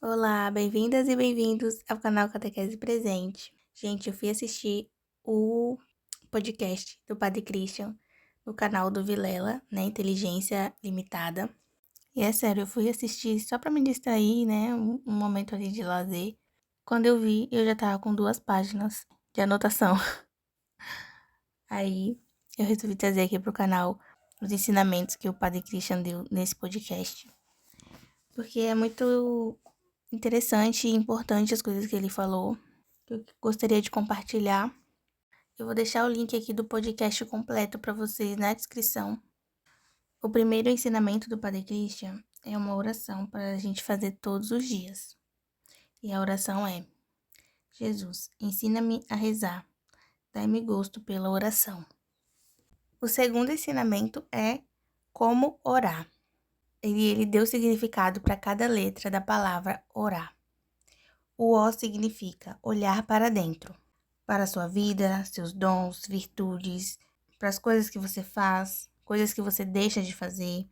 Olá, bem-vindas e bem-vindos ao canal Catequese Presente. Gente, eu fui assistir o podcast do Padre Christian no canal do Vilela, né, Inteligência Limitada. E é sério, eu fui assistir só pra me distrair, né, um momento ali de lazer. Quando eu vi, eu já tava com 2 páginas de anotação. Aí, eu resolvi trazer aqui pro canal os ensinamentos que o Padre Christian deu nesse podcast. Porque é muito interessante e importante as coisas que ele falou, que eu gostaria de compartilhar. Eu vou deixar o link aqui do podcast completo para vocês na descrição. O primeiro ensinamento do Padre Christian é uma oração para a gente fazer todos os dias. E a oração é: Jesus, ensina-me a rezar, dai-me gosto pela oração. O segundo ensinamento é como orar. Ele deu significado para cada letra da palavra orar. O O significa olhar para dentro, para a sua vida, seus dons, virtudes, para as coisas que você faz, coisas que você deixa de fazer,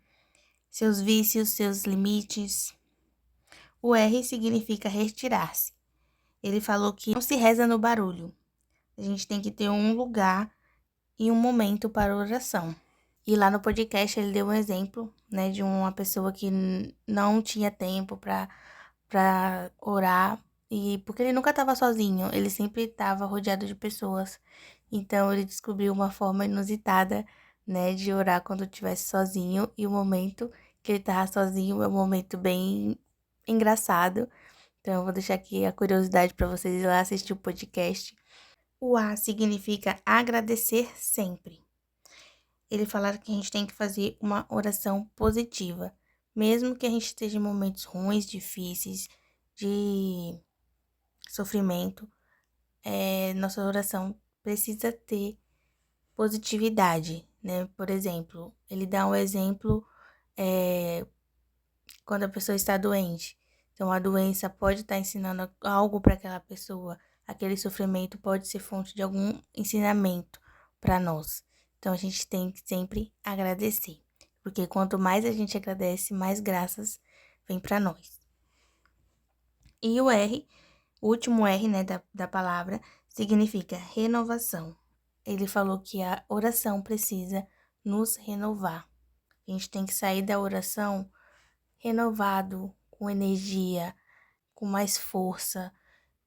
seus vícios, seus limites. O R significa retirar-se. Ele falou que não se reza no barulho. A gente tem que ter um lugar e um momento para oração. E lá no podcast ele deu um exemplo, né, de uma pessoa que não tinha tempo para orar, e porque ele nunca estava sozinho, ele sempre estava rodeado de pessoas. Então ele descobriu uma forma inusitada, né, de orar quando estivesse sozinho, e o momento que ele estava sozinho é um momento bem engraçado. Então eu vou deixar aqui a curiosidade para vocês ir lá assistir o podcast. O A significa agradecer sempre. Ele falaram que a gente tem que fazer uma oração positiva, mesmo que a gente esteja em momentos ruins, difíceis, de sofrimento. Nossa oração precisa ter positividade, né? Por exemplo, ele dá um exemplo quando a pessoa está doente. Então, a doença pode estar ensinando algo para aquela pessoa. Aquele sofrimento pode ser fonte de algum ensinamento para nós. Então, a gente tem que sempre agradecer. Porque quanto mais a gente agradece, mais graças vem para nós. E o R, o último R, né, da palavra, significa renovação. Ele falou que a oração precisa nos renovar. A gente tem que sair da oração renovado, com energia, com mais força,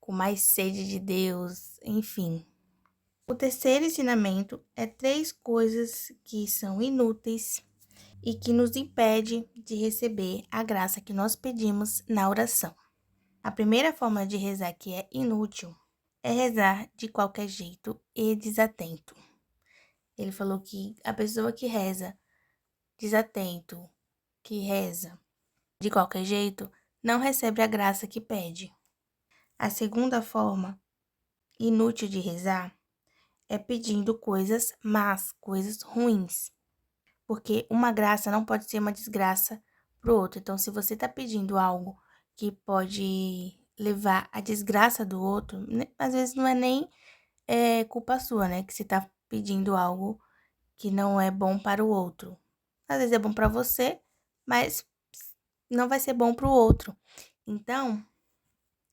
com mais sede de Deus, enfim. O terceiro ensinamento é 3 coisas que são inúteis e que nos impede de receber a graça que nós pedimos na oração. A primeira forma de rezar que é inútil é rezar de qualquer jeito e desatento. Ele falou que a pessoa que reza desatento, que reza de qualquer jeito, não recebe a graça que pede. A segunda forma inútil de rezar é pedindo coisas más, coisas ruins. Porque uma graça não pode ser uma desgraça pro outro. Então, se você tá pedindo algo que pode levar à desgraça do outro, às vezes não é nem culpa sua, né? Que você tá pedindo algo que não é bom para o outro. Às vezes é bom para você, mas não vai ser bom para o outro. Então,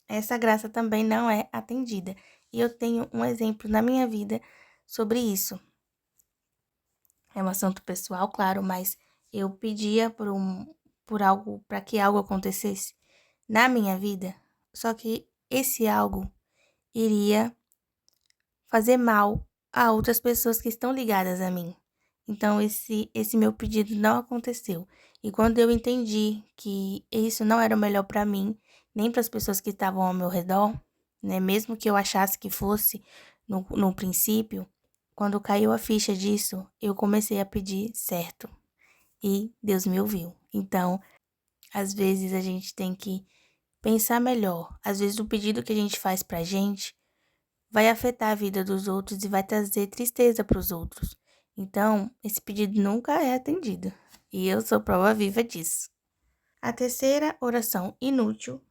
essa graça também não é atendida. E eu tenho um exemplo na minha vida sobre isso. É um assunto pessoal, claro, mas eu pedia por algo, para que algo acontecesse na minha vida, só que esse algo iria fazer mal a outras pessoas que estão ligadas a mim. Então, esse meu pedido não aconteceu. E quando eu entendi que isso não era o melhor para mim, nem para as pessoas que estavam ao meu redor, né, mesmo que eu achasse que fosse no princípio, quando caiu a ficha disso, eu comecei a pedir certo. E Deus me ouviu. Então, às vezes a gente tem que pensar melhor. Às vezes o pedido que a gente faz pra gente vai afetar a vida dos outros e vai trazer tristeza para os outros. Então, esse pedido nunca é atendido. E eu sou prova viva disso. A terceira oração inútil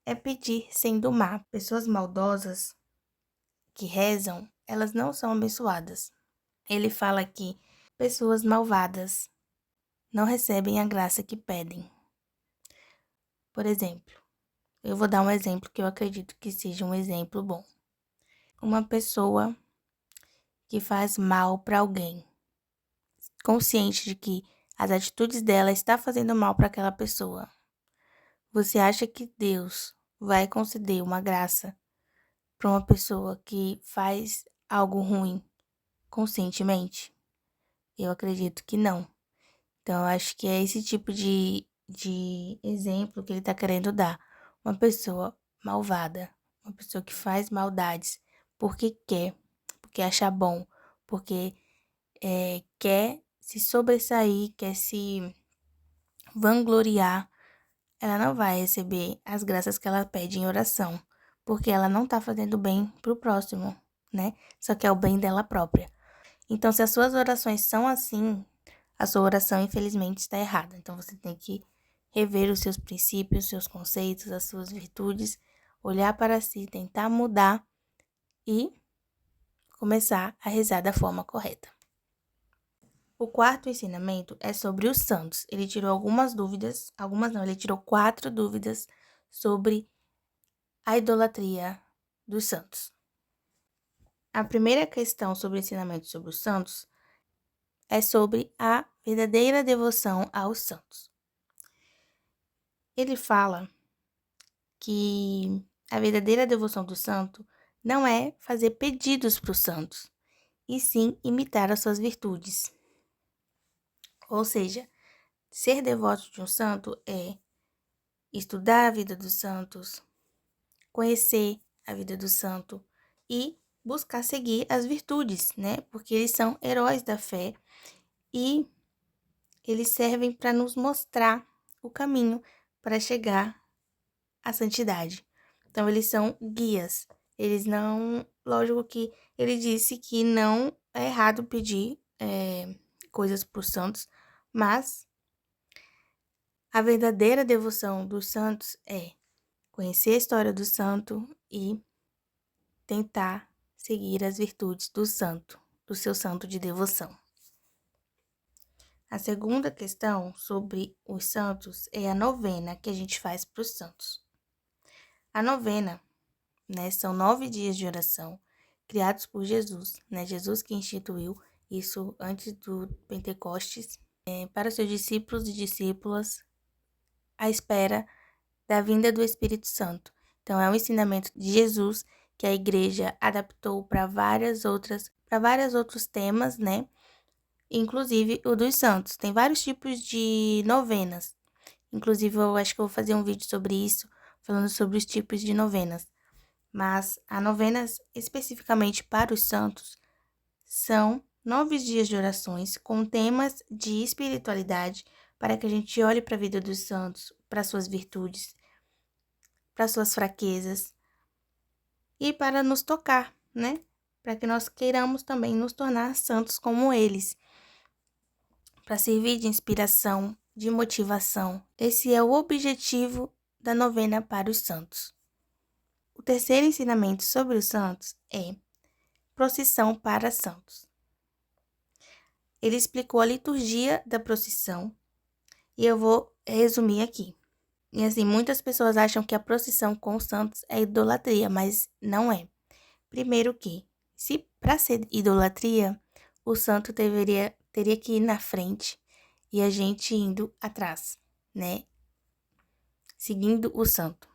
é pedir sendo má. Pessoas maldosas que rezam, elas não são abençoadas. Ele fala que pessoas malvadas não recebem a graça que pedem. Por exemplo, Eu vou dar um exemplo que eu acredito que seja um exemplo bom. Uma pessoa que faz mal para alguém, consciente de que as atitudes dela estão fazendo mal para aquela pessoa. Você acha que Deus vai conceder uma graça para uma pessoa que faz algo ruim conscientemente? Eu acredito que não. Então, eu acho que é esse tipo de exemplo que ele está querendo dar. Uma pessoa malvada, uma pessoa que faz maldades porque quer, porque acha bom, porque quer se sobressair, quer se vangloriar, ela não vai receber as graças que ela pede em oração, porque ela não está fazendo bem pro próximo, né? Só que é o bem dela própria. Então, se as suas orações são assim, a sua oração, infelizmente, está errada. Então, você tem que rever os seus princípios, os seus conceitos, as suas virtudes, olhar para si, tentar mudar e começar a rezar da forma correta. O quarto ensinamento é sobre os santos. Ele tirou ele tirou 4 dúvidas sobre a idolatria dos santos. A primeira questão sobre o ensinamento sobre os santos é sobre a verdadeira devoção aos santos. Ele fala que a verdadeira devoção do santo não é fazer pedidos para os santos, e sim imitar as suas virtudes. Ou seja, ser devoto de um santo é estudar a vida dos santos, conhecer a vida do santo e buscar seguir as virtudes, né? Porque eles são heróis da fé e eles servem para nos mostrar o caminho para chegar à santidade. Então, eles são guias. Eles não. Lógico que ele disse que não é errado pedir coisas para os santos, mas a verdadeira devoção dos santos é conhecer a história do santo e tentar seguir as virtudes do santo, do seu santo de devoção. A segunda questão sobre os santos é a novena que a gente faz para os santos. A novena, né, são 9 dias de oração criados por Jesus, né? Jesus que instituiu isso antes do Pentecostes, para seus discípulos e discípulas à espera da vinda do Espírito Santo. Então, é um ensinamento de Jesus que a igreja adaptou para vários outros temas, né? Inclusive o dos santos. Tem vários tipos de novenas. Inclusive, eu acho que eu vou fazer um vídeo sobre isso, falando sobre os tipos de novenas. Mas a novenas, especificamente para os santos, são 9 dias de orações com temas de espiritualidade para que a gente olhe para a vida dos santos, para suas virtudes, para suas fraquezas e para nos tocar, né? Para que nós queiramos também nos tornar santos como eles, para servir de inspiração, de motivação. Esse é o objetivo da novena para os santos. O terceiro ensinamento sobre os santos é procissão para santos. Ele explicou a liturgia da procissão e eu vou resumir aqui. E assim, muitas pessoas acham que a procissão com os santos é idolatria, mas não é. Primeiro que, se para ser idolatria, o santo teria que ir na frente e a gente indo atrás, né? Seguindo o santo.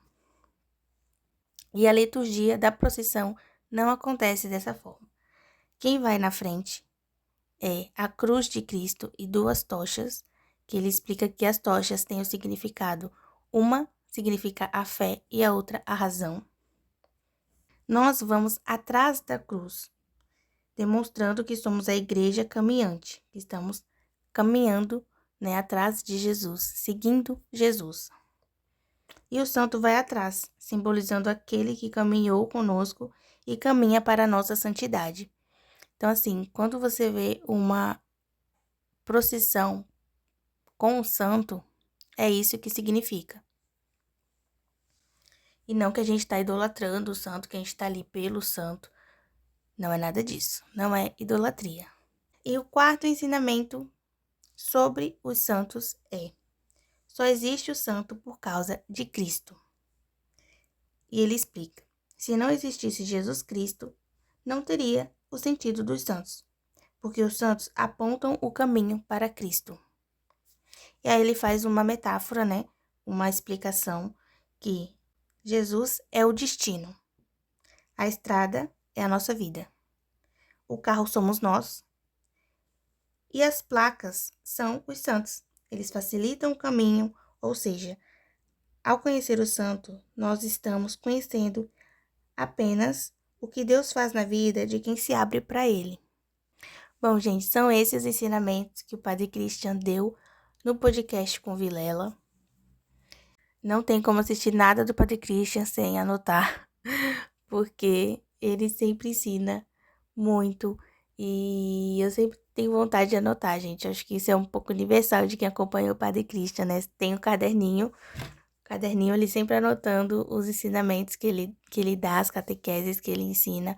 E a liturgia da procissão não acontece dessa forma. Quem vai na frente é a cruz de Cristo e 2 tochas, que ele explica que as tochas têm o significado. Uma significa a fé e a outra a razão. Nós vamos atrás da cruz, demonstrando que somos a igreja caminhante, que estamos caminhando, né, atrás de Jesus, seguindo Jesus. E o santo vai atrás, simbolizando aquele que caminhou conosco e caminha para a nossa santidade. Então, assim, quando você vê uma procissão com o santo, é isso que significa. E não que a gente está idolatrando o santo, que a gente está ali pelo santo. Não é nada disso. Não é idolatria. E o quarto ensinamento sobre os santos é: só existe o santo por causa de Cristo. E ele explica: se não existisse Jesus Cristo, não teria o sentido dos santos, porque os santos apontam o caminho para Cristo. E aí ele faz uma metáfora, né? Uma explicação que Jesus é o destino, a estrada é a nossa vida, o carro somos nós e as placas são os santos. Eles facilitam o caminho, ou seja, ao conhecer o santo, nós estamos conhecendo apenas o que Deus faz na vida de quem se abre para ele. Bom, gente, são esses ensinamentos que o Padre Christian deu no podcast com Vilela. Não tem como assistir nada do Padre Christian sem anotar, porque ele sempre ensina muito e eu sempre tenho vontade de anotar, gente. Acho que isso é um pouco universal de quem acompanha o Padre Christian, né? Tem o caderninho ele sempre anotando os ensinamentos que ele dá, as catequeses que ele ensina.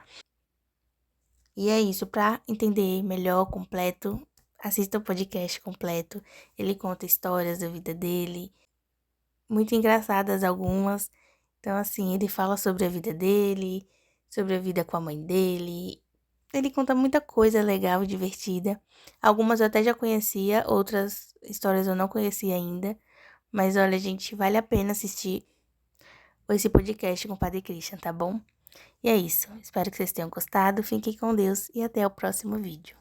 E é isso, para entender melhor, completo, assista o podcast completo. Ele conta histórias da vida dele, muito engraçadas algumas. Então, assim, ele fala sobre a vida dele, sobre a vida com a mãe dele. Ele conta muita coisa legal e divertida. Algumas eu até já conhecia, outras histórias eu não conhecia ainda. Mas olha, gente, vale a pena assistir esse podcast com o Padre Christian, tá bom? E é isso. Espero que vocês tenham gostado. Fiquem com Deus e até o próximo vídeo.